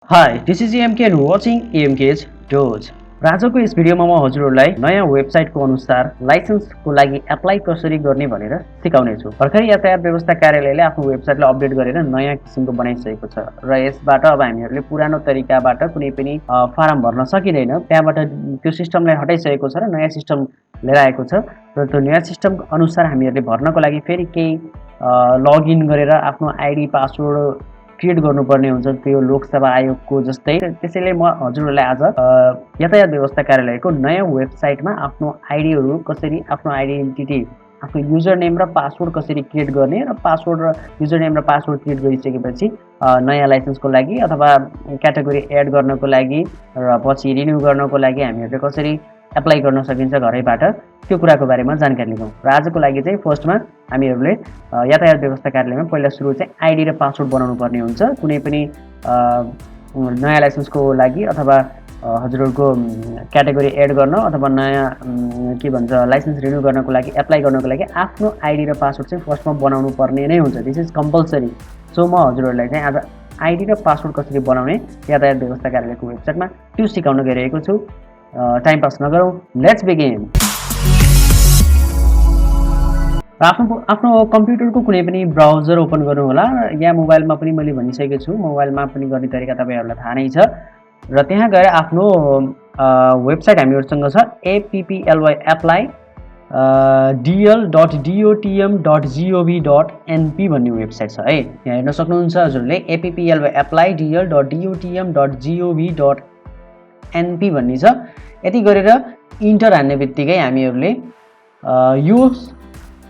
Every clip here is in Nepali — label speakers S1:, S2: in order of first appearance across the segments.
S1: Hi, this is EMK and watching EMK's Dose. र आजको यस भिडियोमा म हजुरहरूलाई नयाँ वेबसाइटको अनुसार लाइसेन्सको लागि एप्लाई कसरी गर्ने भनेर सिकाउने छु। भर्खरै यातायात व्यवस्था कार्यालयले आफ्नो वेबसाइटलाई अपडेट गरेर नयाँ किसिमको बनाइसकेको छ र यसबाट अब हामीहरूले पुरानो तरिकाबाट कुनै पनि फारम भर्न सकिँदैन। त्यहाँबाट त्यो सिस्टमलाई हटाइसकेको छ र नयाँ सिस्टम लिएर आएको छ र त्यो नयाँ सिस्टम अनुसार हामीहरूले भर्नको लागि फेरि केही लगइन गरेर आफ्नो आइडी पासवर्ड क्रिएट गर्नुपर्ने हुन्छ त्यो लोकसेवा आयोगको जस्तै। त्यसैले म हजुरहरूलाई आज यातायात व्यवस्था कार्यालयको नयाँ वेबसाइटमा आफ्नो आइडीहरू कसरी आफ्नो आइडेन्टिटी आफ्नो युजर नेम र पासवर्ड कसरी क्रिएट गर्ने र पासवर्ड र युजर नेम र पासवर्ड क्रिएट गरिसकेपछि नयाँ लाइसेन्सको लागि अथवा क्याटेगोरी एड गर्नको लागि र पछि रिन्यू गर्नको लागि हामीहरूले कसरी एप्लाई गर्न सकिन्छ घरैबाट त्यो कुराको बारेमा जानकारी लिगौँ। र आजको लागि चाहिँ फर्स्टमा हामीहरूले यातायात व्यवस्था कार्यालयमा पहिला सुरु चाहिँ आइडी र पासवर्ड बनाउनु पर्ने हुन्छ। कुनै पनि नयाँ लाइसेन्सको लागि अथवा हजुरहरूको क्याटेगोरी एड गर्न अथवा नयाँ के भन्छ लाइसेन्स रिन्यू गर्नको लागि एप्लाई गर्नको लागि आफ्नो आइडी र पासवर्ड चाहिँ फर्स्टमा बनाउनु पर्ने नै हुन्छ। This is compulsory. सो म हजुरहरूलाई चाहिँ आज आइडी र पासवर्ड कसरी बनाउने यातायात व्यवस्था कार्यालयको वेबसाइटमा त्यो सिकाउन गइरहेको छु। टाइम पास नगरौँ, लेट्स बिगिन। आफ्नो कम्प्युटरको कुनै पनि ब्राउजर ओपन गर्नु होला या मोबाइलमा पनि मैले भनिसकेको छु। मोबाइलमा पनि गर्ने तरिका तपाईँहरूलाई थाहा नै छ र त्यहाँ गएर आफ्नो वेबसाइट हामीहरूसँग छ apply dl.dotm.gov.np भन्ने वेबसाइट छ है। यहाँ हेर्न सक्नुहुन्छ हजुरले apply dl.dotm.gov.np भन्ने छ। यति गरेर इन्टर हान्ने बित्तिकै हामीहरूले यो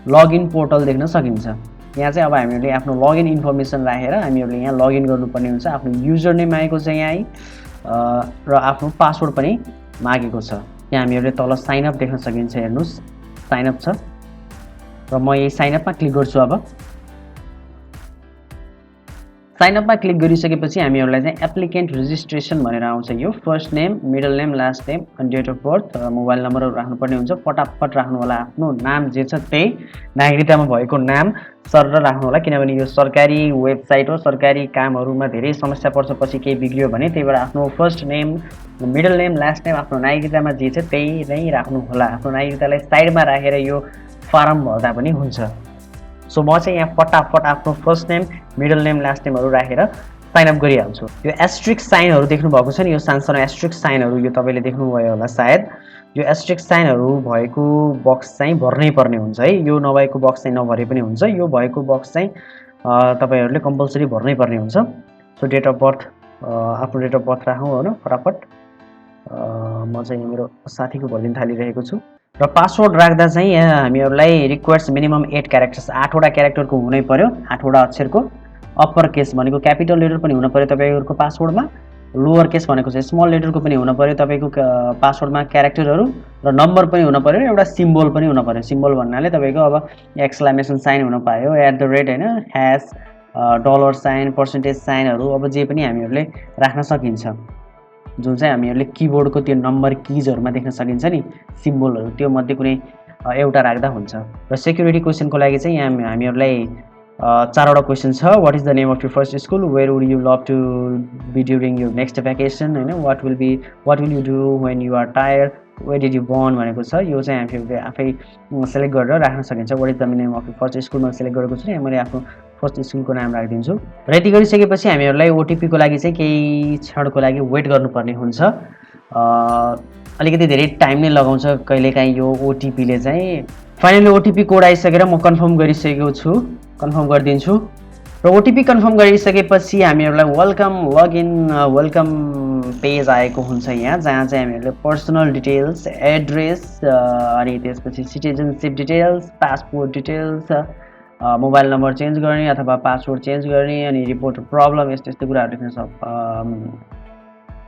S1: लगइन पोर्टल देख्न सकिन्छ। यहाँ चाहिँ अब हामीहरूले आफ्नो लगइन इन्फर्मेसन राखेर हामीहरूले यहाँ लगइन गर्नुपर्ने हुन्छ। आफ्नो युजर नेम मागेको छ यहाँ र आफ्नो पासवर्ड पनि मागेको छ। यहाँ हामीहरूले तल साइनअप देख्न सकिन्छ। हेर्नुहोस् साइनअप छ र म यही साइनअपमा क्लिक गर्छु। अब साइनअपमा क्लिक गरिसकेपछि हामीहरूलाई चाहिँ एप्लिकेन्ट रेजिस्ट्रेसन भनेर आउँछ। यो first name, middle name, last name अनि डेट अफ बर्थ, मोबाइल नम्बरहरू राख्नुपर्ने हुन्छ। फटाफट राख्नु होला आफ्नो नाम जे छ त्यही नागरिकतामा भएको नाम सर राख्नु होला, किनभने यो सरकारी वेबसाइट हो। सरकारी कामहरूमा धेरै समस्या पर्छ पछि केही बिग्रियो भने। त्यही भएर आफ्नो first name, middle name, last name आफ्नो नागरिकतामा जे छ त्यही नै राख्नु होला। आफ्नो नागरिकतालाई साइडमा राखेर यो फारम भर्दा पनि हुन्छ। सो म चाहिँ यहाँ फटाफट आफ्नो first name, middle name, last नेमहरू राखेर साइनअप गरिहाल्छु। यो एस्ट्रिक साइनहरू देख्नुभएको छ नि, यो सानसानो एस्ट्रिक साइनहरू यो तपाईँले देख्नुभयो होला सायद। यो एस्ट्रिक साइनहरू भएको बक्स चाहिँ भर्नै पर्ने हुन्छ है। यो नभएको बक्स चाहिँ नभरे पनि हुन्छ। यो भएको बक्स चाहिँ तपाईँहरूले कम्पलसरी भर्नै पर्ने हुन्छ। सो डेट अफ बर्थ, आफ्नो डेट अफ बर्थ राखौँ होइन फटाफट। म चाहिँ मेरो साथीको भरिदिन थालिरहेको छु। र पासवर्ड राख्दा चाहिँ यहाँ हामीहरूलाई रिक्वायर्स मिनिमम 8 क्यारेक्टर्स, 8वटा क्यारेक्टरको हुनै पर्यो, 8वटा अक्षरको। अप्पर केस भनेको क्यापिटल लेटर पनि हुन पर्यो तपाईँहरूको पासवर्डमा। लोवर केस भनेको चाहिँ स्मल लेटरको पनि हुन पर्यो तपाईँको पासवर्डमा क्यारेक्टरहरू, र नम्बर पनि हुन पर्यो र एउटा सिम्बल पनि हुन पर्यो। सिम्बल भन्नाले तपाईँको अब एक्सक्लामेसन साइन हुन पायो, @ होइन, ह्यास, डलर साइन, पर्सेन्टेज साइनहरू अब जे पनि हामीहरूले राख्न सकिन्छ। जुन चाहिँ हामीहरूले किबोर्डको त्यो नम्बर किजहरूमा देख्न सकिन्छ नि सिम्बलहरू, त्यो मध्ये कुनै एउटा राख्दा हुन्छ। र सेक्युरिटी क्वेसनको लागि चाहिँ यहाँ हामीहरूलाई 4वटा क्वेसन छ। What is the name of your first school, where would you love to be during your next vacation, होइन, what will you do when you are tired, where did you born भनेको छ। यो चाहिँ हामीले आफै सेलेक्ट गरेर राख्न सकिन्छ। What is the name of your first school मैले सेलेक्ट गरेको छु, यहाँ मैले आफ्नो फर्स्ट स्कुलको नाम राखिदिन्छु। र यति गरिसकेपछि हामीहरूलाई ओटिपीको लागि चाहिँ केही क्षणको लागि वेट गर्नुपर्ने हुन्छ। अलिकति धेरै टाइम नै लगाउँछ कहिलेकाहीँ यो ओटिपीले चाहिँ। फाइनली ओटिपी कोड आइसकेर म कन्फर्म गरिसकेको छु, कन्फर्म गरिदिन्छु। र ओटिपी कन्फर्म गरिसकेपछि हामीहरूलाई वेलकम पेज आएको हुन्छ यहाँ, जहाँ चाहिँ हामीहरूले पर्सनल डिटेल्स, एड्रेस अनि त्यसपछि citizenship details, passport details, mobile number change गर्ने अथवा पासवर्ड चेन्ज गर्ने अनि रिपोर्ट प्रब्लम यस्तो कुराहरू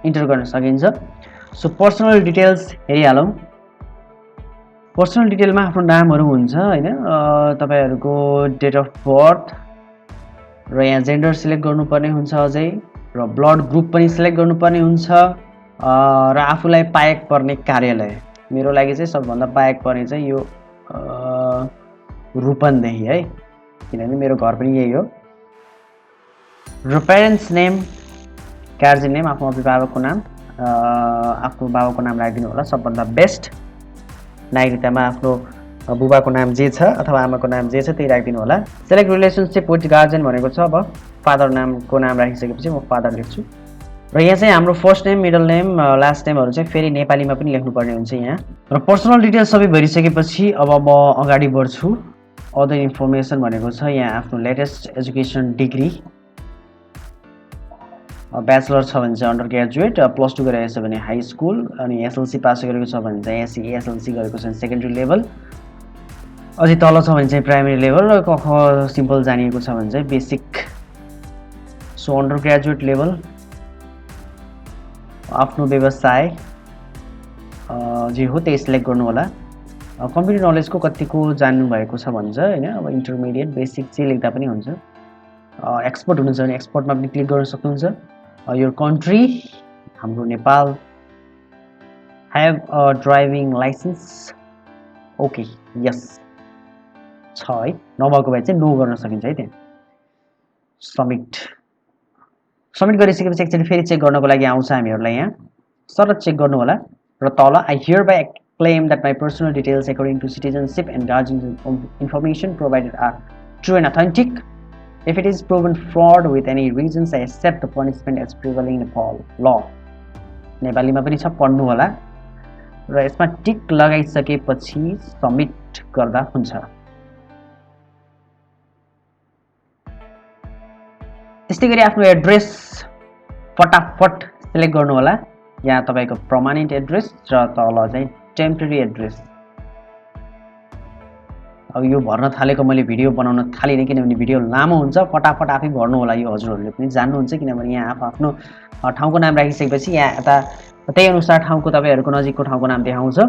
S1: इन्टर गर्न सकिन्छ। सो पर्सनल डिटेल्स हेरिहालौँ। पर्सनल डिटेलमा आफ्नो नामहरू हुन्छ होइन, तपाईँहरूको डेट अफ बर्थ र यहाँ जेन्डर सिलेक्ट गर्नुपर्ने हुन्छ अझै, र ब्लड ग्रुप पनि सिलेक्ट गर्नुपर्ने हुन्छ, र आफूलाई पाएक पर्ने कार्यालय। मेरो लागि चाहिँ सबभन्दा पाएक पर्ने चाहिँ यो रूपन्देही है, किनभने मेरो घर पनि यही हो। र प्यारेन्ट्स नेम, गार्जियन नेम आफ्नो अभिभावकको नाम आफ्नो बाबाको नाम राखिदिनु होला सबभन्दा बेस्ट। नागरिकतामा आफ्नो बुबाको नाम जे छ अथवा आमाको नाम जे छ त्यही राखिदिनु होला। सेलेक्ट रिलेसनसिप विथ गार्जियन भनेको छ। अब फादर नामको नाम राखिसकेपछि म फादर लेख्छु र यहाँ चाहिँ हाम्रो first name middle name last नेमहरू चाहिँ फेरि नेपालीमा पनि लेख्नुपर्ने हुन्छ यहाँ। र पर्सनल डिटेल्स सबै भरिसकेपछि अब म अगाडि बढ्छु। अदर इन्फर्मेसन भनेको छ यहाँ आफ्नो लेटेस्ट एजुकेसन डिग्री, ब्याचलर छ भने चाहिँ अन्डर ग्रेजुएट, +2 गरेको छ भने हाई स्कुल, अनि एसएलसी पास गरेको छ भने चाहिँ एसएलसी गरेको छ भने सेकेन्डरी लेभल, अझै तल छ भने चाहिँ प्राइमेरी लेभल, र कख सिम्पल जानिएको छ भने चाहिँ basic. So under graduate level, आफ्नो व्यवसाय जे हो त्यही सिलेक्ट गर्नु होला। कम्प्युटर नलेजको कतिको जान्नु भएको छ भन्छ हैन, अब इन्टरमिडिएट बेसिक चाहिँ लेख्दा पनि हुन्छ। एक्सपर्ट हुनुहुन्छ भने एक्सपर्टमा पनि क्लिक गर्न सक्नुहुन्छ। योर कन्ट्री हाम्रो Nepal, have a driving licence, okay yes छ है, नभएको भए चाहिँ नो गर्न सकिन्छ है। त्यहाँ सब्मिट गरिसकेपछि एकचोटि फेरि चेक गर्नको लागि आउँछ हामीहरूलाई यहाँ, सर चेक गर्नु होला। र तल I hear by claim that my personal details according to citizenship and guardian information provided are true and authentic. If it is proven fraud with any reasons, I accept the punishment as prevailing in Nepal law. नेपालीमा पनि छ, पढ्नु होला र यसमा टिक लगाइसकेपछि सबमिट गर्दा हुन्छ। त्यस्तै गरी आफ्नो एड्रेस फटाफट सिलेक्ट गर्नु होला। यहाँ तपाईको पर्मानेन्ट एड्रेस र तल चाहिँ टेम्परेरी एड्रेस। अब यो भर्न थालेको मैले भिडियो बनाउन थालिनँ किनभने भिडियो लामो हुन्छ, फटाफट आफै भर्नु होला। यो हजुरहरूले पनि जान्नुहुन्छ किनभने यहाँ आफ्नो ठाउँको नाम राखिसकेपछि यहाँ यता त्यही अनुसार ठाउँको तपाईहरूको नजिकको ठाउँको नाम देखाउँछ।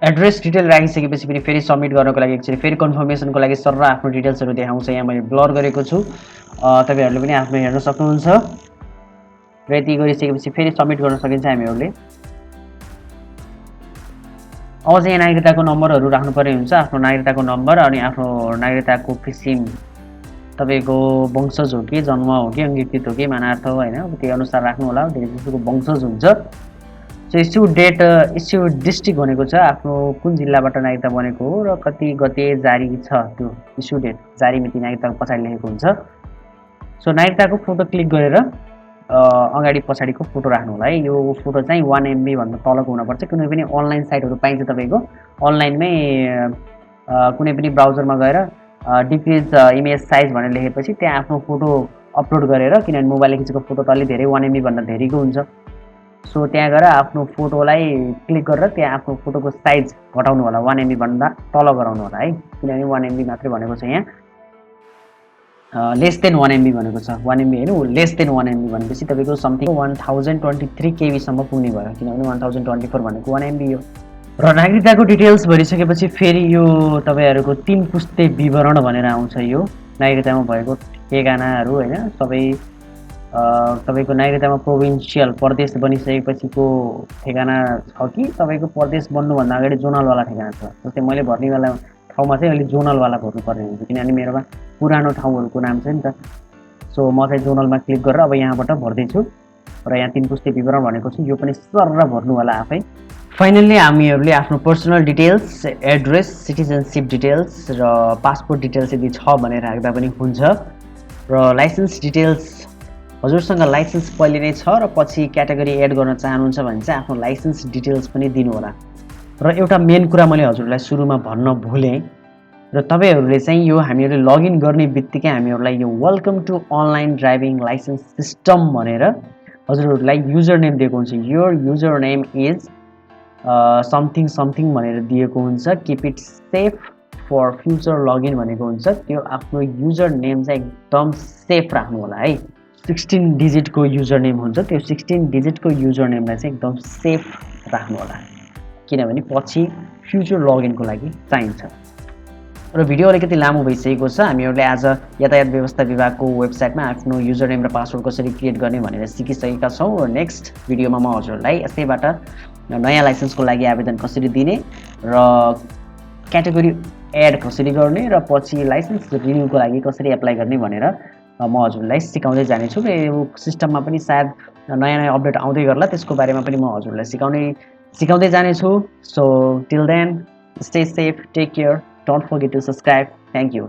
S1: एड्रेस डिटेल राखिसकेपछि पनि फेरि सबमिट गर्नको लागि एकचोटि फेरि कन्फर्मेसनको लागि सर आफ्नो डिटेल्सहरू देखाउँछ। यहाँ मैले ब्लर गरेको छु, तपाईहरूले पनि आफ्नो हेर्न सक्नुहुन्छ। र यति गरिसकेपछि फेरि सबमिट गर्न सकिन्छ हामीहरूले। अब चाहिँ यहाँ नागरिकताको नम्बरहरू राख्नुपर्ने हुन्छ, आफ्नो नागरिकताको नम्बर अनि आफ्नो नागरिकताको किसिम, तपाईँको वंशज हो कि जन्म हो कि अङ्गीकृत हो कि मानार्थ हो होइन, अब त्यही अनुसार राख्नु होला। त्यसको वंशज हुन्छ। So issue date, issue district भनेको छ आफ्नो कुन जिल्लाबाट नागरिकता बनेको हो र कति गते जारी छ त्यो इस्यु डेट, जारी मिति नागरिकताको पछाडि लेखेको हुन्छ। सो नागरिकताको फोटो क्लिक गरेर अगाडि पछाडिको फोटो राख्नु होला है। यो फोटो चाहिँ 1 MB भन्दा तलको हुनुपर्छ। कुनै पनि अनलाइन साइटहरू पाइन्छ तपाईँको, अनलाइनमै कुनै पनि ब्राउजरमा गएर डिक्रिज इमेज साइज भनेर लेखेपछि त्यहाँ आफ्नो फोटो अपलोड गरेर, किनभने मोबाइलले खिचेको फोटो त अलि धेरै 1 MB भन्दा धेरैको हुन्छ। सो त्यहाँ गएर आफ्नो फोटोलाई क्लिक गरेर त्यहाँ आफ्नो फोटोको साइज घटाउनु होला, 1 MB भन्दा तल गराउनु होला है, किनभने 1 MB मात्रै भनेको छ यहाँ। लेस देन 1 MB भनेको छ, 1 MB होइन, लेस देन 1 MB भनेपछि तपाईँको समथिङ 1023 KB सम्म पुग्ने भयो, किनभने 1024 भनेको 1 MB हो। र नागरिकताको डिटेल्स भरिसकेपछि फेरि यो तपाईँहरूको 3 पुस्ते विवरण भनेर आउँछ। यो नागरिकतामा भएको ठेगानाहरू होइन, सबै तपाईँको नागरिकतामा प्रोभिन्सियल प्रदेश बनिसकेपछिको ठेगाना छ कि तपाईँको प्रदेश बन्नुभन्दा अगाडि जोनलवाला ठेगाना छ। जस्तै मैले भर्नेवाला ठाउँमा चाहिँ अहिले जोनलवाला भर्नुपर्ने हुन्छ, किनभने मेरोमा पुरानो ठाउँहरूको नाम छ नि त। सो म चाहिँ जोनलमा क्लिक गरेर अब यहाँबाट भर्दैछु र यहाँ 3 पुस्ते विवरण भनेको छु, यो पनि सरर भर्नु होला आफै। फाइनल्ली हामीहरूले आफ्नो personal details, address, citizenship details र पासपोर्ट डिटेल्स यदि छ भनेर राख्दा पनि हुन्छ। र लाइसेन्स डिटेल्स, हजुरसँग लाइसेन्स पहिले नै छ र पछि क्याटेगोरी एड गर्न चाहनुहुन्छ भने चाहिँ आफ्नो लाइसेन्स डिटेल्स पनि दिनु होला। र एउटा मेन कुरा मैले हजुरलाई सुरुमा भन्न भुलेँ, र तपाईँहरूले चाहिँ यो हामीहरूले लगइन गर्ने बित्तिकै हामीहरूलाई यो welcome to online driving licence system भनेर हजुरहरूलाई युजर नेम दिएको हुन्छ। Your user name is something something भनेर दिएको हुन्छ। Keep it safe for future login भनेको हुन्छ। त्यो आफ्नो युजर नेम चाहिँ एकदम सेफ राख्नु होला है। 16 डिजिटको युजर नेम हुन्छ, त्यो 16 डिजिटको युजर नेमलाई चाहिँ एकदम सेफ राख्नु होला, किनभने पछि फ्युचर लगइनको लागि चाहिन्छ। र भिडियो अलिकति लामो भइसकेको छ। हामीहरूले आज यातायात व्यवस्था विभागको वेबसाइटमा आफ्नो युजर नेम र पासवर्ड कसरी क्रिएट गर्ने भनेर सिकिसकेका छौँ र नेक्स्ट भिडियोमा म हजुरलाई यसैबाट नयाँ लाइसेन्सको लागि आवेदन कसरी दिने र क्याटेगोरी एड कसरी गर्ने र पछि लाइसेन्स रिन्युको लागि कसरी एप्लाई गर्ने भनेर म हजुरलाई सिकाउँदै जानेछु र यो सिस्टममा पनि सायद नयाँ नयाँ अपडेट आउँदै गर्ला, त्यसको बारेमा पनि म हजुरलाई सिकाउँदै जानेछु। So till then stay safe, take care, don't forget to subscribe. Thank you.